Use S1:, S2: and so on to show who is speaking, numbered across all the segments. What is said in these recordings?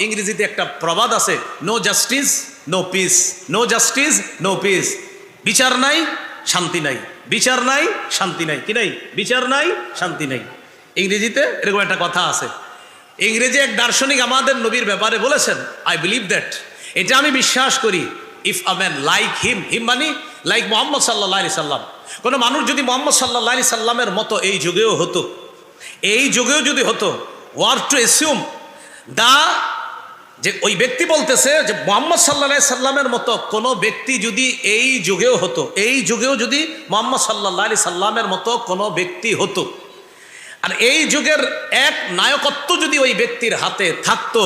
S1: ইংরেজিতে একটা প্রবাদ আছে, no justice no peace, no justice no peace. বিচার নাই শান্তি নাই, বিচার নাই শান্তি নাই, কি নাই? বিচার নাই শান্তি নাই। ইংরেজিতে এরকম একটা কথা আছে। ইংরেজি এক দার্শনিক আমাদের নবীর ব্যাপারে বলেছেন, আই বিলিভ দ্যাট, এটা আমি বিশ্বাস করি, if a man like him, him মানে লাইক মোহাম্মদ সাল্লাল্লাহু আলাইহি সাল্লাম, কোনো মানুষ যদি মোহাম্মদ সাল্লাল্লাহু আলাইহি সাল্লামের মতো এই যুগেও হতো, এই যুগেও যদি হতো, ওয়ার টু অ্যাসিউম দা, যে ওই ব্যক্তি বলতেছে যে মোহাম্মদ সাল্লাল্লাহু আলাইহি সাল্লামের মতো কোনো ব্যক্তি যদি এই যুগেও হতো, এই যুগেও যদি মোহাম্মদ সাল্লাল্লাহু আলাইহি সাল্লামের মতো কোনো ব্যক্তি হতো, আর এই যুগের এক নায়কত্ব যদি ওই ব্যক্তির হাতে থাকতো,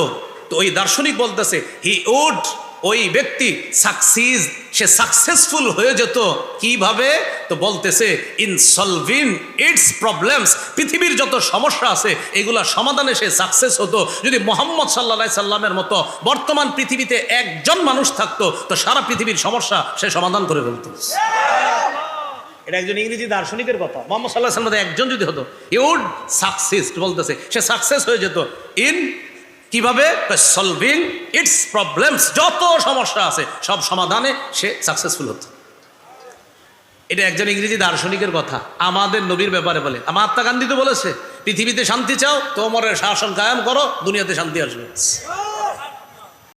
S1: তো ওই দার্শনিক বলতেছে হি উড, ওই ব্যক্তি সাকসিস, সে সাকসেসফুল হয়ে যেত। কিভাবে? তো বলতেছে ইন সলভিং ইটস প্রবলেমস, পৃথিবীর যত সমস্যা আছে এগুলা সমাধানে সে সাকসেস হতো। যদি মোহাম্মদ সাল্লাল্লাহু আলাইহি সাল্লামের মতো বর্তমান পৃথিবীতে একজন মানুষ থাকতো, তো সারা পৃথিবীর সমস্যা সে সমাধান করে ফেলতো। এটা একজন ইংরেজি দার্শনিকের কথা। মোহাম্মদ সাল্লাল্লাহু আলাইহি সাল্লাম একজন যদি হতো, হি উড সাকসেস, বলতেছে সে সাকসেস হয়ে যেত। ইন কিভাবে? সলভিং ইটস প্রবলেমস, যত সমস্যা আছে সব সমাধানে সে সাকসেসফুল হতো। এটা একজন ইংরেজি দার্শনিকের কথা আমাদের নবীর ব্যাপারে বলে। মহাত্মা গান্ধী তো বলেছে, পৃথিবীতে শান্তি চাও তো ওমরের শাসন কায়েম করো, দুনিয়াতে শান্তি আসবে।